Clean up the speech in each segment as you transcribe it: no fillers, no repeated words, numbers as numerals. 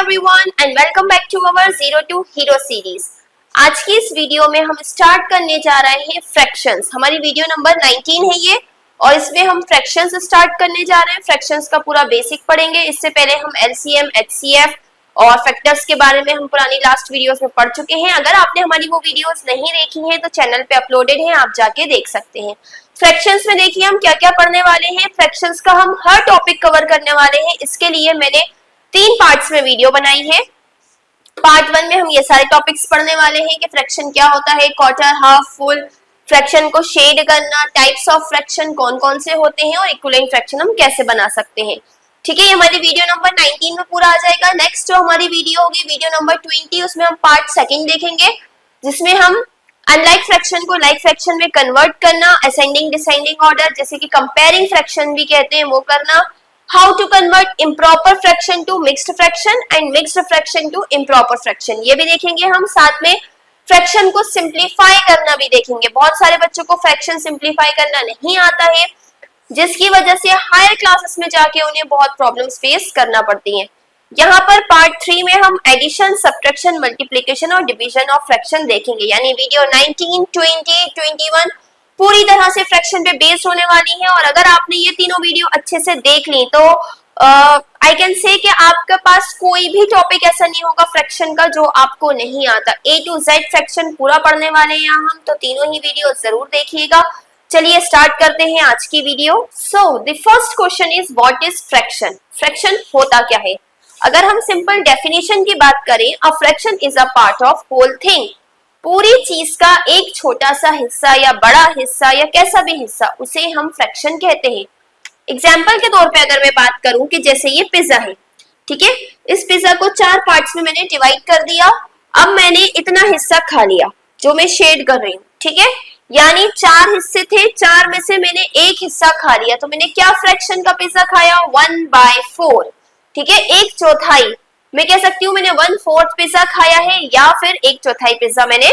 everyone and welcome back to our Zero to Hero series। आज की इस video में हम स्टार्ट करने जा रहे हैं फ्रैक्शंस। हमारी वीडियो नंबर 19 है ये, और इसमें हम फ्रैक्शंस स्टार्ट करने जा रहे हैं। फ्रैक्शंस का पूरा बेसिक पढ़ेंगे। इससे पहले हम एलसीएम, एचसीएफ और फैक्टर्स के बारे में हम पुरानी लास्ट वीडियोस में पढ़ चुके हैं। अगर आपने हमारी वो वीडियोस नहीं देखी हैं तो चैनल पे अपलोडेड है, आप जाके देख सकते हैं। फ्रैक्शंस में देखिए हम क्या क्या पढ़ने वाले हैं। फ्रैक्शंस का हम हर टॉपिक कवर करने वाले हैं। इसके लिए मैंने 3 पार्ट्स में वीडियो बनाई है। पार्ट 1 में हम ये सारे टॉपिक्स पढ़ने वाले हैं कि फ्रैक्शन क्या होता है, क्वार्टर, हाफ, फुल, फ्रैक्शन को शेड करना, टाइप्स ऑफ फ्रैक्शन कौन कौन से होते हैं और इक्विवेलेंट फ्रैक्शन हम कैसे बना सकते हैं। ठीक है, ये हमारी वीडियो नंबर 19 में पूरा आ जाएगा। नेक्स्ट जो हमारी वीडियो होगी वीडियो नंबर 20, उसमें हम पार्ट 2 देखेंगे, जिसमें हम अनलाइक फ्रैक्शन को लाइक फ्रैक्शन में कन्वर्ट करना, असेंडिंग डिसेंडिंग ऑर्डर जैसे कि कंपेयरिंग फ्रैक्शन भी कहते हैं वो करना, how to convert improper fraction to mixed fraction and mixed fraction to improper fraction, ये भी देखेंगे हम। साथ में फ्रैक्शन को सिंप्लीफाई करना भी देखेंगे। बहुत सारे बच्चों को फ्रैक्शन सिंप्लीफाई करना नहीं आता है, जिसकी वजह से हायर क्लासेस में जाके उन्हें बहुत प्रॉब्लम्स फेस करना पड़ती हैं। यहाँ पर पार्ट 3 में हम एडिशन, सब्ट्रैक्शन, मल्टीप्लिकेशन और डिवीजन ऑफ फ्रैक्शन देखेंगे। यानी वीडियो 19, 20, 21 पूरी तरह से फ्रैक्शन पे बेस्ड होने वाली है। और अगर आपने ये तीनों वीडियो अच्छे से देख ली तो आई कैन से कि आपके पास कोई भी टॉपिक ऐसा नहीं होगा फ्रैक्शन का जो आपको नहीं आता। A to Z फ्रैक्शन पूरा पढ़ने वाले हैं यहाँ हम, तो तीनों ही वीडियो जरूर देखिएगा। चलिए स्टार्ट करते हैं आज की video. So the first question is what is fraction. Fraction होता क्या है? अगर हम सिंपल डेफिनेशन की बात करें, a fraction is a part of whole thing. पूरी चीज का एक छोटा सा हिस्सा या बड़ा हिस्सा या कैसा भी हिस्सा, उसे हम फ्रैक्शन कहते हैं। एग्जाम्पल के तौर पे अगर मैं बात करूं कि जैसे ये पिज्जा है, ठीक है, इस पिज्जा को 4 पार्ट्स में मैंने डिवाइड कर दिया। अब मैंने इतना हिस्सा खा लिया जो मैं शेड कर रही हूँ, ठीक है, यानी 4 हिस्से थे, 4 में से मैंने एक हिस्सा खा लिया, तो मैंने क्या फ्रैक्शन का पिज्जा खाया? 1/4, ठीक है, 1/4। मैं कह सकती हूँ मैंने 1/4 पिज्जा खाया है या फिर 1/4 पिज्जा मैंने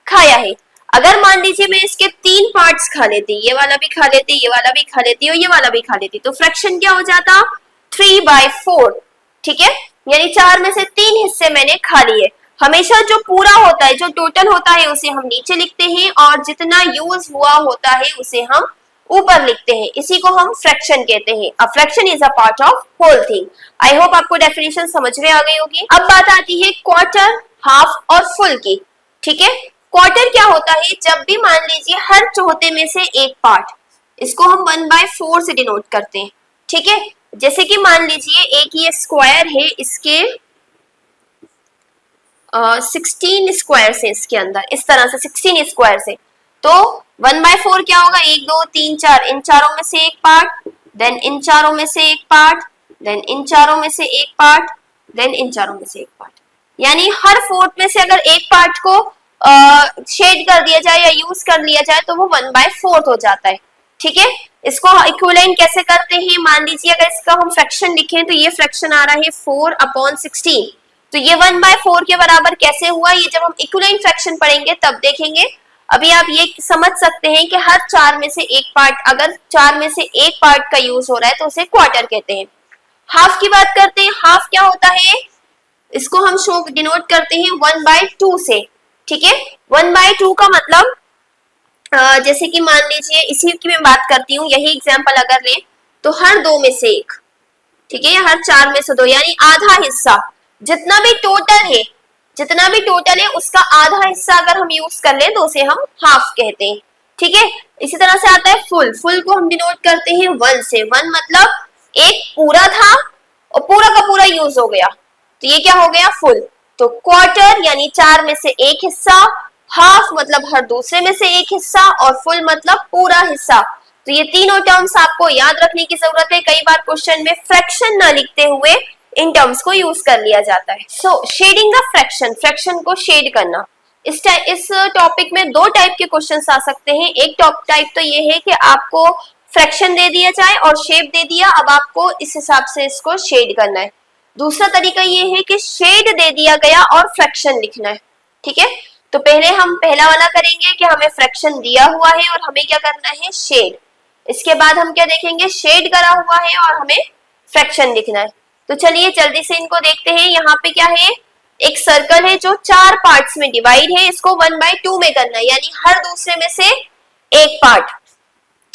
खाया है। अगर मान लीजिए मैं इसके 3 पार्ट्स खा लेती, ये वाला भी खा लेती, ये वाला भी खा लेती और ये वाला भी खा लेती, तो फ्रैक्शन क्या हो जाता? 3/4, ठीक है, यानी 4 में से 3 हिस्से मैंने खा लिए। हमेशा जो पूरा होता है, जो टोटल होता है, उसे हम नीचे लिखते हैं और जितना यूज हुआ होता है उसे हम ऊपर लिखते हैं। इसी को हम फ्रैक्शन कहते हैं। A fraction is a part of whole thing. I hope आपको डेफिनेशन समझ में आ गई होगी। अब बात आती है क्वार्टर, हाफ और फुल की, ठीक है। क्वार्टर क्या होता है? जब भी मान लीजिए हर चौथे में से एक पार्ट, इसको हम 1/4 से डिनोट करते हैं, ठीक है। जैसे कि मान लीजिए एक ये स्क्वायर है, इसके 16 स्क्वायर से, इसके अंदर इस तरह से 16 स्क्वायर से, तो 1/4 क्या होगा? 1, 2, 3, 4, इन चारों में से एक पार्ट, देन इन चारों में से एक पार्ट, देन इन चारों में से एक पार्ट, देन इन चारों में से एक पार्ट। यानी हर फोर्थ में से अगर एक पार्ट को शेड कर दिया जाए या यूज कर लिया जाए तो वो 1/4 हो जाता है, ठीक है। इसको इक्विवेलेंट कैसे करते हैं? मान लीजिए अगर इसका हम फ्रैक्शन लिखें तो ये फ्रैक्शन आ रहा है 4/16, तो ये 1/4 के बराबर कैसे हुआ? ये जब हम इक्विवेलेंट फ्रैक्शन पढ़ेंगे तब देखेंगे। अभी आप ये समझ सकते हैं कि हर 4 में से एक पार्ट, अगर 4 में से एक पार्ट का यूज हो रहा है तो उसे क्वार्टर कहते हैं। हाफ की बात करते हैं। हाफ क्या होता है? इसको हम शो डिनोट करते हैं 1/2 से, ठीक है। 1/2 का मतलब जैसे कि मान लीजिए इसी की मैं बात करती हूँ, यही एग्जांपल अगर लें तो हर 2 में से एक, ठीक है, या हर 4 में से 2, यानी आधा हिस्सा, जितना भी टोटल है उसका आधा हिस्सा अगर हम यूज कर लें तो उसे हम हाफ कहते हैं, ठीक है। इसी तरह से आता है फुल। फुल को हम डिनोट करते हैं 1 से। 1 मतलब एक पूरा था और पूरा का पूरा यूज हो गया, तो ये क्या हो गया? फुल। तो क्वार्टर यानी 4 में से एक हिस्सा, हाफ मतलब हर दूसरे में से एक हिस्सा, और फुल मतलब पूरा हिस्सा। तो ये तीनों टर्म्स आपको याद रखने की जरूरत है। कई बार क्वेश्चन में फ्रैक्शन ना लिखते हुए इन टर्म्स को यूज कर लिया जाता है। सो शेडिंग द फ्रैक्शन, फ्रैक्शन को शेड करना। इस टॉपिक में 2 टाइप के क्वेश्चंस आ सकते हैं। एक टाइप तो ये है कि आपको फ्रैक्शन दे दिया जाए और शेप दे दिया, अब आपको इस हिसाब से इसको शेड करना है। दूसरा तरीका ये है कि शेड दे दिया गया और फ्रैक्शन लिखना है, ठीक है। तो पहले हम पहला वाला करेंगे कि हमें फ्रैक्शन दिया हुआ है और हमें क्या करना है? शेड। इसके बाद हम क्या देखेंगे? शेड करा हुआ है और हमें फ्रैक्शन लिखना है। तो चलिए जल्दी से इनको देखते हैं। यहाँ पे क्या है, एक सर्कल है जो 4 पार्ट्स में डिवाइड है, इसको 1/2 में करना है, यानी हर दूसरे में से एक पार्ट,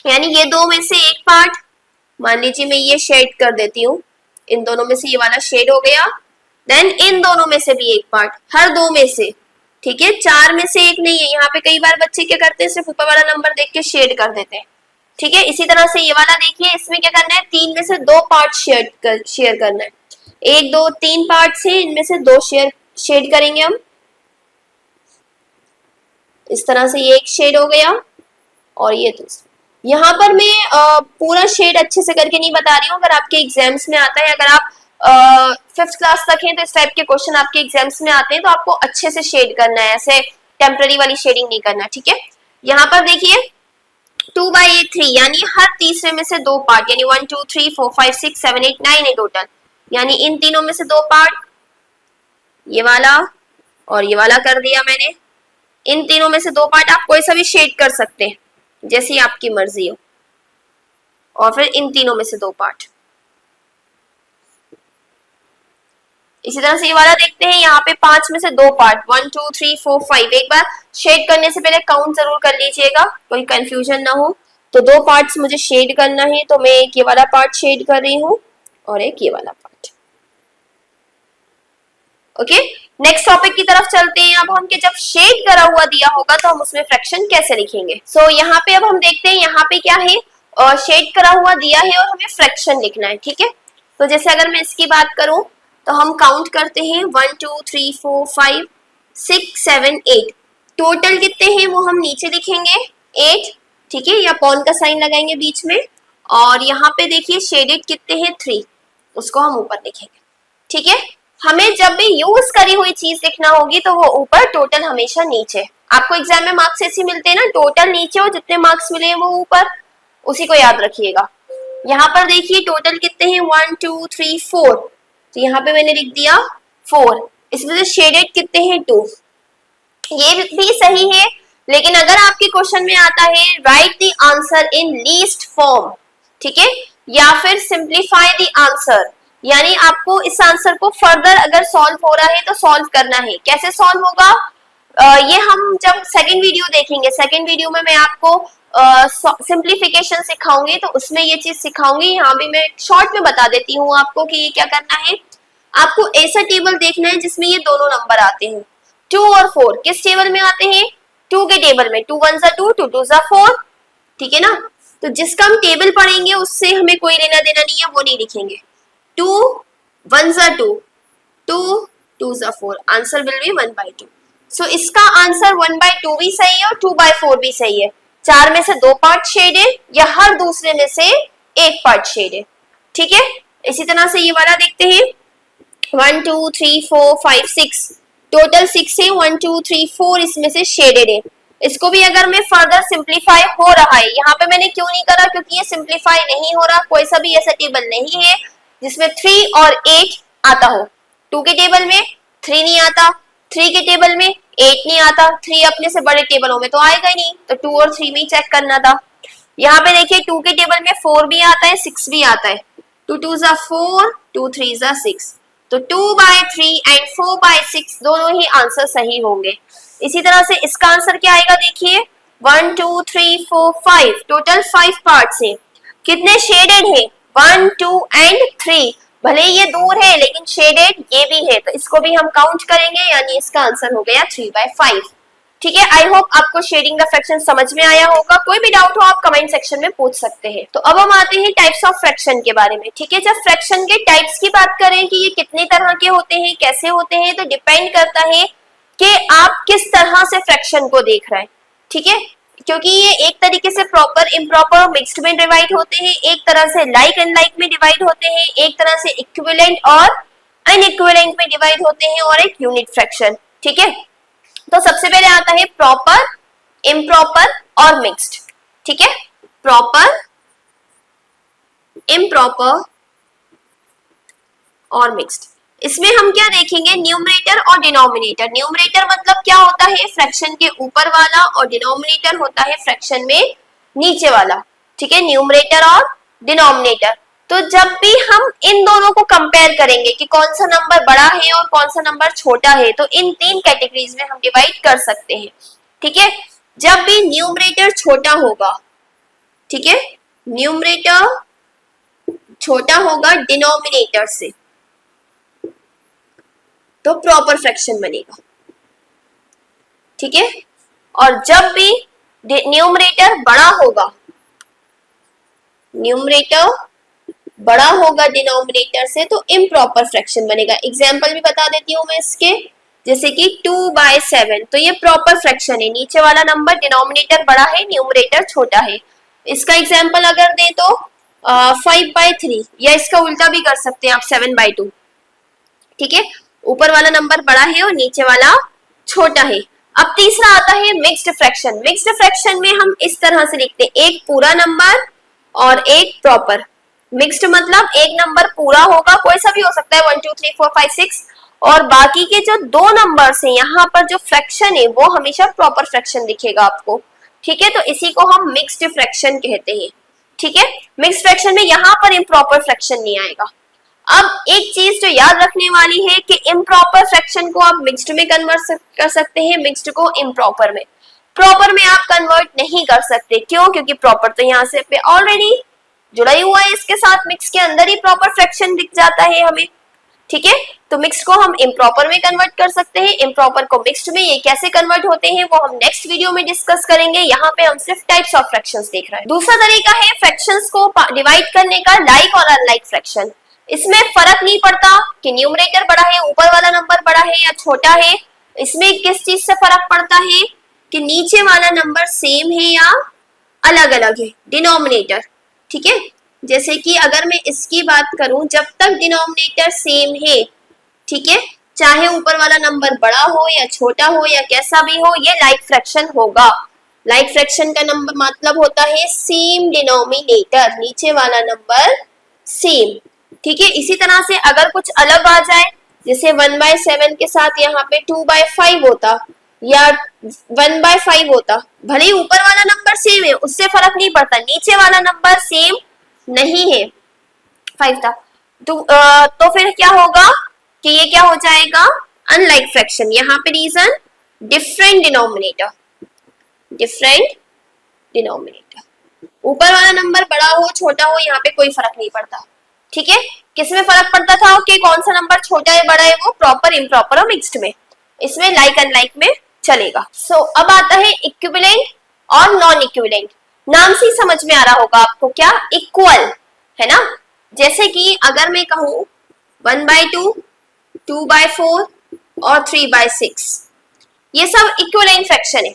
यानी ये 2 में से एक पार्ट। मान लीजिए मैं ये शेड कर देती हूँ, इन दोनों में से ये वाला शेड हो गया, देन इन दोनों में से भी एक पार्ट, हर 2 में से, ठीक है। 4 में से एक नहीं है, यहाँ पे कई बार बच्चे क्या करते हैं, सिर्फ ऊपर वाला नंबर देख के शेड कर देते हैं, ठीक है। इसी तरह से ये वाला देखिए, इसमें क्या करना है, 3 में से 2 पार्ट शेयर करना है। 1 2 3 पार्ट से इनमें से 2 शेड करेंगे हम। इस तरह से ये एक शेड हो गया और ये दूसरा। यहाँ पर मैं पूरा शेड अच्छे से करके नहीं बता रही हूँ, अगर आपके एग्जाम्स में आता है, अगर आप 5th क्लास तक हैं तो इस टाइप के क्वेश्चन आपके एग्जाम्स में आते हैं, तो आपको अच्छे से शेड करना है, ऐसे टेम्पररी वाली शेडिंग नहीं करना, ठीक है। यहाँ पर देखिए 2/3, यानी हर तीसरे में से 2 पार्ट, यानी 1 2 3 4 5 6 7 8 9 है टोटल, यानी इन तीनों में से 2 पार्ट, ये वाला और ये वाला कर दिया मैंने। इन तीनों में से 2 पार्ट, आप कोई सा भी शेड कर सकते हैं जैसी आपकी मर्जी हो, और फिर इन तीनों में से 2 पार्ट। इसी तरह से ये वाला देखते हैं, यहाँ पे 5 में से 2 पार्ट, 1 2 3 4 5। एक बार शेड करने से पहले काउंट जरूर कर लीजिएगा, कोई कंफ्यूजन ना हो। तो 2 पार्ट्स मुझे शेड करना है, तो मैं एक ये वाला पार्ट शेड कर रही हूँ और एक ये वाला पार्ट। ओके, नेक्स्ट टॉपिक की तरफ चलते हैं अब हम, कि जब शेड करा हुआ दिया होगा तो हम उसमें फ्रैक्शन कैसे लिखेंगे। सो यहाँ पे अब हम देखते हैं, यहाँ पे क्या है, शेड करा हुआ दिया है और हमें फ्रैक्शन लिखना है, ठीक है। तो जैसे अगर मैं इसकी बात करूं तो हम काउंट करते हैं 1 2 3 4 5 6 7 8। टोटल कितने हैं वो हम नीचे लिखेंगे 8, ठीक है, या पॉन का साइन लगाएंगे बीच में। और यहाँ पे देखिए शेडेड कितने हैं 3, उसको हम ऊपर लिखेंगे, ठीक है। हमें जब भी यूज करी हुई चीज लिखना होगी तो वो ऊपर, टोटल हमेशा नीचे। आपको एग्जाम में मार्क्स ऐसे मिलते हैं ना, टोटल नीचे और जितने मार्क्स मिले हैं वो ऊपर, उसी को याद रखिएगा। यहाँ पर देखिए टोटल कितने हैं 1 2 3 4, तो यहाँ पे मैंने लिख दिया 4। इसमें से शेडेड कितने हैं 2, ये भी सही है। लेकिन अगर आपके क्वेश्चन में आता है right the answer in least form, ठीक है, या फिर सिंप्लीफाई द आंसर, यानी आपको इस आंसर को फर्दर अगर सॉल्व हो रहा है तो सॉल्व करना है। कैसे सॉल्व होगा, ये हम जब सेकंड वीडियो देखेंगे, सेकंड वीडियो में मैं आपको सिंप्लीफिकेशन सिखाऊंगी, तो उसमें ये चीज सिखाऊंगी। यहाँ भी मैं शॉर्ट में बता देती हूँ आपको कि ये क्या करना है। आपको ऐसा टेबल देखना है जिसमें ये दोनों नंबर आते हैं, 2 और 4। किस टेबल में आते हैं, 2 के टेबल में। 2 1 2 2 2 4, ठीक है ना। तो जिसका हम टेबल पढ़ेंगे उससे हमें कोई लेना देना नहीं है, वो नहीं लिखेंगे। 2 1 2, 2 2 4, आंसर विल बी 1/2। सो इसका आंसर 1/2 भी सही है और 2/4 भी सही है। 4 में से 2 पार्ट शेड है, या हर दूसरे में से एक पार्ट शेड है, ठीक है। इसी तरह से ये वाला देखते हैं 1 2 3 4 5 6, टोटल 6 है, 1 2 3 4 इसमें से शेडेड है। इसको भी अगर मैं फर्दर सिंप्लीफाई हो रहा है, यहाँ पे मैंने क्यों नहीं करा, क्योंकि ये सिंप्लीफाई नहीं हो रहा, कोई सा भी ऐसा टेबल नहीं है जिसमें 3 और 8 आता हो। 2 के टेबल में 3 नहीं आता, 3 के टेबल में 8 नहीं आता, 3 अपने से बड़े टेबलों में तो आएगा ही नहीं, तो 2 और 3 में ही चेक करना था। यहाँ पे देखिए 2 के टेबल में 4 भी आता है, 6 भी आता है। 2 2 4, 2 3 6, तो 2/3 एंड 4/6 दोनों ही आंसर सही होंगे। इसी तरह से इसका आंसर क्या आएगा, देखिए 1 2 3 4 5, टोटल 5 पार्ट्स हैं। कितने शेडेड है, 1 2 एंड 3। भले ये दूर है लेकिन शेडेड ये भी है, तो इसको भी हम काउंट करेंगे, यानी इसका आंसर हो गया 3/5, ठीक है। आई होप आपको शेडिंग का फ्रैक्शन समझ में आया होगा। कोई भी डाउट हो आप कमेंट सेक्शन में पूछ सकते हैं। तो अब हम आते हैं टाइप्स ऑफ फ्रैक्शन के बारे में, ठीक है। जब फ्रैक्शन के टाइप्स की बात करें कि ये कितने तरह के होते हैं, कैसे होते हैं, तो डिपेंड करता है कि आप किस तरह से फ्रैक्शन को देख रहे हैं, ठीक है। क्योंकि ये एक तरीके से प्रॉपर, इम्प्रॉपर और मिक्स्ड में डिवाइड होते हैं, एक तरह से लाइक एंड लाइक में डिवाइड होते हैं, एक तरह से इक्विवेलेंट और अनइक्विवेलेंट में डिवाइड होते हैं, और एक यूनिट फ्रैक्शन, ठीक है। तो सबसे पहले आता है प्रॉपर, इम्प्रॉपर और मिक्स्ड, ठीक है। प्रॉपर, इम्प्रॉपर और मिक्स्ड। इसमें हम क्या देखेंगे, न्यूमरेटर और डिनोमिनेटर। न्यूमरेटर मतलब क्या होता है, फ्रैक्शन के ऊपर वाला, और डिनोमिनेटर होता है फ्रैक्शन में नीचे वाला, ठीक है। न्यूमरेटर और डिनोमिनेटर, तो जब भी हम इन दोनों को कंपेयर करेंगे कि कौन सा नंबर बड़ा है और कौन सा नंबर छोटा है, तो इन 3 कैटेगरीज में हम डिवाइड कर सकते हैं। ठीक है, जब भी न्यूमरेटर छोटा होगा, ठीक है, न्यूमरेटर छोटा होगा डिनोमिनेटर से, तो प्रॉपर फ्रैक्शन बनेगा। ठीक है, और जब भी न्यूमरेटर बड़ा होगा, न्यूमरेटर बड़ा होगा डिनोमिनेटर से, तो इम्प्रॉपर फ्रैक्शन बनेगा। एग्जाम्पल भी बता देती हूँ मैं इसके, जैसे कि 2/7, तो ये प्रॉपर फ्रैक्शन है, नीचे वाला नंबर डिनोमिनेटर बड़ा है, न्यूमरेटर छोटा है। इसका एग्जाम्पल अगर दे तो 5/3, या इसका उल्टा भी कर सकते हैं आप 7/2। ठीक है, ऊपर वाला नंबर बड़ा है और नीचे वाला छोटा है। अब तीसरा आता है मिक्स्ड फ्रैक्शन। मिक्स्ड फ्रैक्शन में हम इस तरह से लिखते हैं, एक पूरा नंबर और एक प्रॉपर। मिक्स्ड मतलब एक नंबर पूरा होगा, कोई सा भी हो सकता है, 1 2 3 4 5 6, और बाकी के जो 2 नंबर्स हैं यहाँ पर जो फ्रैक्शन है वो हमेशा प्रॉपर फ्रैक्शन दिखेगा आपको। ठीक है, तो इसी को हम मिक्स्ड फ्रैक्शन कहते हैं। ठीक है, मिक्स्ड फ्रैक्शन में यहाँ पर इम्प्रॉपर फ्रैक्शन नहीं आएगा। अब एक चीज जो याद रखने वाली है कि इम्प्रॉपर फ्रैक्शन को आप मिक्स्ड में कन्वर्ट कर सकते हैं, मिक्स्ड को इम्प्रॉपर में। प्रॉपर में आप कन्वर्ट नहीं कर सकते, क्यों? क्योंकि प्रॉपर तो यहाँ से पे ऑलरेडी जुड़ा ही हुआ है इसके साथ, मिक्स के अंदर ही प्रॉपर फ्रैक्शन दिख जाता है हमें। ठीक है, तो मिक्स को हम इम्प्रॉपर में कन्वर्ट कर सकते हैं, इम्प्रॉपर को मिक्स्ड में। ये कैसे कन्वर्ट होते हैं वो हम नेक्स्ट वीडियो में डिस्कस करेंगे। यहाँ पे हम सिर्फ टाइप्स ऑफ फ्रैक्शंस देख रहे हैं। दूसरा तरीका है फ्रैक्शंस को डिवाइड करने का, लाइक और अनलाइक फ्रैक्शन। इसमें फर्क नहीं पड़ता कि न्यूमरेटर बड़ा है, ऊपर वाला नंबर बड़ा है या छोटा है। इसमें किस चीज से फर्क पड़ता है कि नीचे वाला नंबर सेम है या अलग अलग है, डिनोमिनेटर। ठीक है, जैसे कि अगर मैं इसकी बात करूं, जब तक डिनोमिनेटर सेम है, ठीक है, चाहे ऊपर वाला नंबर बड़ा हो या छोटा हो या कैसा भी हो, ये लाइक फ्रैक्शन होगा। लाइक फ्रैक्शन का नंबर मतलब होता है सेम डिनोमिनेटर, नीचे वाला नंबर सेम। ठीक है, इसी तरह से अगर कुछ अलग आ जाए, जैसे 1/7 के साथ यहाँ पे 2/5 होता या 1/5 होता, भले ही ऊपर वाला नंबर सेम है, उससे फर्क नहीं पड़ता, नीचे वाला नंबर सेम नहीं है, 5 था, तो फिर क्या होगा कि ये क्या हो जाएगा, अनलाइक फ्रैक्शन। यहाँ पे reason different denominator, different denominator. ऊपर वाला नंबर बड़ा हो छोटा हो, यहाँ पे कोई फर्क नहीं पड़ता। ठीक है, किसमें फर्क पड़ता था कि कौन सा नंबर छोटा है बड़ा है, वो प्रॉपर, इम्प्रॉपर और मिक्स्ड में। इसमें लाइक अनलाइक में चलेगा। अब आता है इक्विवेलेंट और नॉन इक्विवेलेंट। नाम से समझ में आ रहा होगा आपको, क्या इक्वल है ना। जैसे कि अगर मैं कहूं 1/2, 2/4 और 3/6, ये सब इक्विवेलेंट फ्रैक्शन है।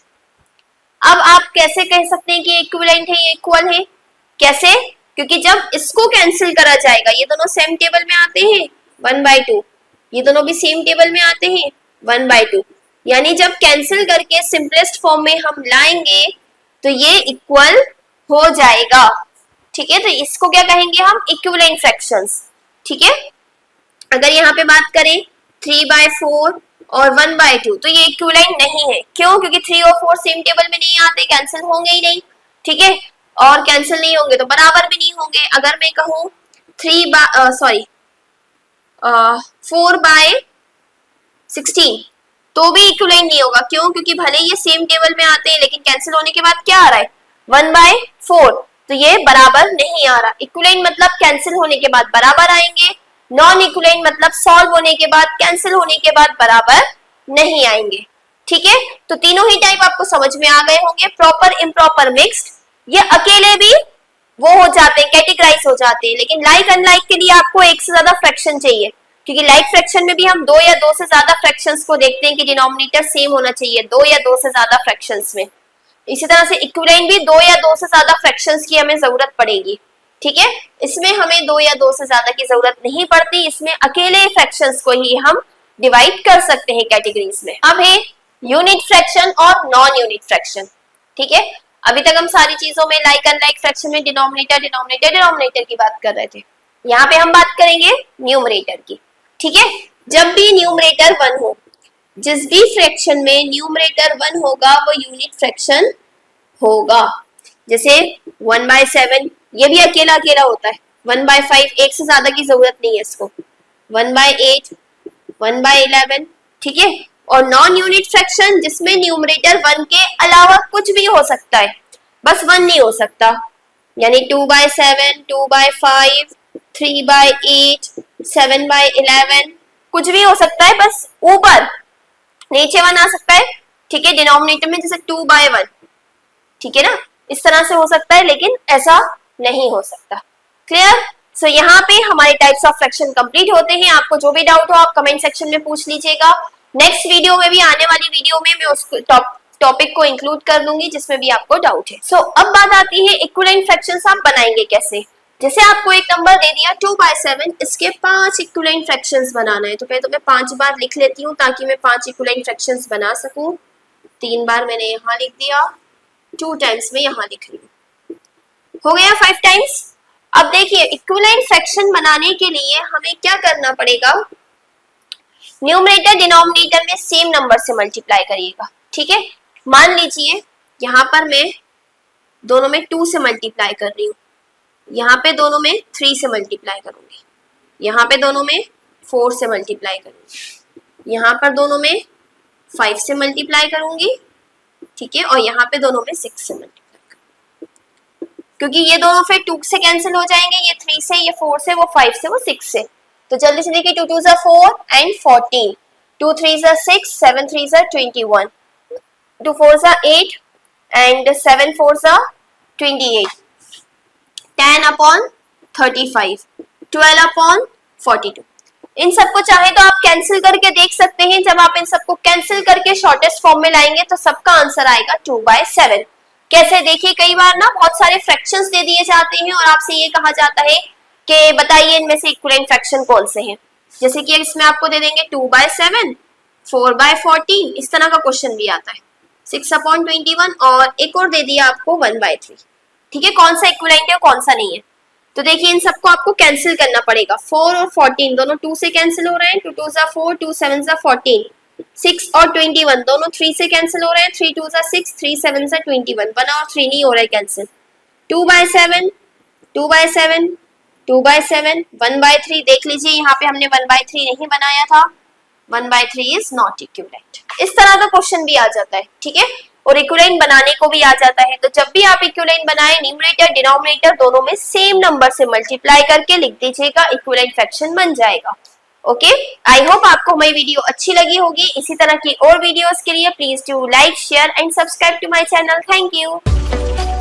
अब आप कैसे कह सकते हैं कि इक्विवेलेंट है, ये इक्वल है? कैसे? क्योंकि जब इसको कैंसिल करा जाएगा, ये दोनों सेम टेबल में आते हैं 1/2, ये दोनों भी सेम टेबल में आते हैं 1/2, यानी जब कैंसिल करके सिंपलेस्ट फॉर्म में हम लाएंगे तो ये इक्वल हो जाएगा। ठीक है, तो इसको क्या कहेंगे हम, इक्विवेलेंट फ्रैक्शंस। ठीक है, अगर यहाँ पे बात करें 3/4 और 1/2, तो ये इक्विवेलेंट नहीं है। क्यों? क्योंकि 3 और 4 सेम टेबल में नहीं आते, कैंसिल होंगे ही नहीं। ठीक है, और कैंसिल नहीं होंगे तो बराबर भी नहीं होंगे। अगर मैं कहूँ 4/16, तो भी इक्विवेलेंट नहीं होगा। क्यों? क्योंकि भले ये सेम टेबल में आते हैं, लेकिन कैंसिल होने के बाद क्या आ रहा है, 1/4, तो ये बराबर नहीं आ रहा। इक्विवेलेंट मतलब कैंसिल होने के बाद बराबर आएंगे, नॉन इक्विवेलेंट मतलब सॉल्व होने के बाद, कैंसिल होने के बाद बराबर नहीं आएंगे। ठीक है, तो तीनों ही टाइप आपको समझ में आ गए होंगे, प्रॉपर, इम्प्रॉपर, मिक्स्ड। ये अकेले भी वो हो जाते हैं, कैटेगराइज हो जाते हैं, लेकिन लाइक अनलाइक के लिए आपको एक से ज्यादा फ्रैक्शन चाहिए, क्योंकि लाइक फ्रैक्शन में भी हम 2 या 2 से ज्यादा फ्रैक्शंस को देखते हैं कि डिनोमिनेटर सेम होना चाहिए, 2 या 2 से ज्यादा फ्रैक्शंस में। इसी तरह से इक्विवेलेंट भी 2 या 2 से ज्यादा फ्रैक्शंस की हमें जरूरत पड़ेगी। ठीक है, इसमें हमें 2 या 2 से ज्यादा की जरूरत नहीं पड़ती, इसमें अकेले फ्रैक्शंस को ही हम डिवाइड कर सकते हैं कैटेगरीज में। अब है यूनिट फ्रैक्शन और नॉन यूनिट फ्रैक्शन। ठीक है, अभी तक हम सारी चीजों में लाइक अनलाइक फ्रैक्शन में डिनोमिनेटर की बात कर रहे थे। यहाँ पे हम बात करेंगे न्यूमरेटर की। ठीक है, जब भी न्यूमरेटर 1 हो, जिस भी फ्रैक्शन में न्यूमरेटर 1 होगा वो यूनिट फ्रैक्शन होगा। जैसे 1/7, ये भी अकेला अकेला होता है, 1/5, एक से ज्यादा की जरूरत नहीं है इसको। 1/8, 1/11, ठीक है। और नॉन यूनिट फ्रैक्शन जिसमें न्यूमरेटर 1 के अलावा कुछ भी हो सकता है, बस 1 नहीं हो सकता, यानी 2/7, 2/5, 3/8, 7/11, कुछ भी हो सकता है, बस ऊपर नीचे 1 आ सकता है, ठीक है। डिनोमिनेटर में जैसे 2/1, ठीक है ना, इस तरह से हो सकता है, लेकिन ऐसा नहीं हो सकता। क्लियर? सो यहाँ पे हमारे टाइप्स ऑफ फ्रैक्शन कंप्लीट होते हैं। आपको जो भी डाउट हो आप कमेंट सेक्शन में पूछ लीजिएगा। नेक्स्ट वीडियो में भी, आने वाली वीडियो में मैं उस टॉपिक को इंक्लूड कर दूंगी जिसमें भी आपको डाउट है। सो अब बात आती है इक्विवेलेंट फ्रैक्शंस आप बनाएंगे कैसे। जैसे आपको एक नंबर दे दिया 2/7, इसके 5 इक्विवेलेंट फ्रैक्शंस बनाना है, तो पहले तो मैं 5 बार लिख लेती हूँ ताकि मैं 5 इक्विवेलेंट फ्रैक्शंस बना सकूं। 3 बार मैंने यहाँ लिख दिया, 2 टाइम्स में यहाँ लिख रही हूँ, हो गया 5 टाइम्स। अब देखिए इक्विवेलेंट फ्रैक्शन बनाने के लिए हमें क्या करना पड़ेगा, न्यूमरेटर डिनोमिनेटर में सेम नंबर से मल्टीप्लाई करिएगा, ठीक है। मान लीजिए यहाँ पर मैं दोनों में 2 से मल्टीप्लाई कर रही हूँ, यहाँ पे दोनों में 3 से मल्टीप्लाई करूंगी, यहाँ पे दोनों में 4 से मल्टीप्लाई करूंगी, यहाँ पर दोनों में 5 से मल्टीप्लाई करूंगी, ठीक है, और यहाँ पे दोनों में 6 से मल्टीप्लाई, क्योंकि ये दोनों फिर 2 से कैंसिल हो जाएंगे, ये 3 से, ये 4 से, वो 5 से, वो 6 से। तो जल्दी से देखिए 2 2 4 एंड 14, 2 3 6, 7 3 21, 2 4 8 एंड 7 4 28, 10/35, 12/42। इन सबको चाहे तो आप कैंसिल करके देख सकते हैं। जब आप इन सबको कैंसिल करके शॉर्टेस्ट फॉर्म में लाएंगे तो सबका आंसर आएगा 2/7। कैसे, देखिए कई बार ना बहुत सारे फ्रैक्शंस दे दिए जाते हैं और आपसे ये कहा जाता है कि बताइए इनमें से इक्विवेलेंट फ्रैक्शन कौन से हैं। जैसे कि इसमें आपको दे देंगे 2/7, 4/14, इस तरह का क्वेश्चन भी आता है, 6/21, और एक और दे दिया आपको 1/3, ठीक है। कौन सा इक्विवेलेंट है कौन सा नहीं है, तो देखिए इन सबको आपको कैंसिल करना पड़ेगा। 4 और 14 दोनों 2 से कैंसिल हो रहे हैं, 2 2 4, 2 7 14, 6 और 21 दोनों 3 से कैंसिल हो रहे हैं, 3 2 6, 3 7 21, 1 और 3 नहीं हो रहा है कैंसिल। 2/7, 2/7, 2/7, 1/3, देख लीजिए यहाँ पे हमने 1/3 नहीं बनाया था, 1/3 इज नॉट इक्विवेलेंट। इस तरह का क्वेश्चन भी आ जाता है, ठीक है, और इक्विवेलेंट बनाने को भी आ जाता है। तो जब भी आप इक्विवेलेंट बनाएं, न्यूमरेटर डिनोमिनेटर दोनों में सेम नंबर से मल्टीप्लाई करके लिख दीजिएगा, इक्विवेलेंट फ्रैक्शन बन जाएगा। ओके, आई होप आपको हमारी वीडियो अच्छी लगी होगी। इसी तरह की और वीडियोस के लिए please do like, share and subscribe to my channel. Thank you.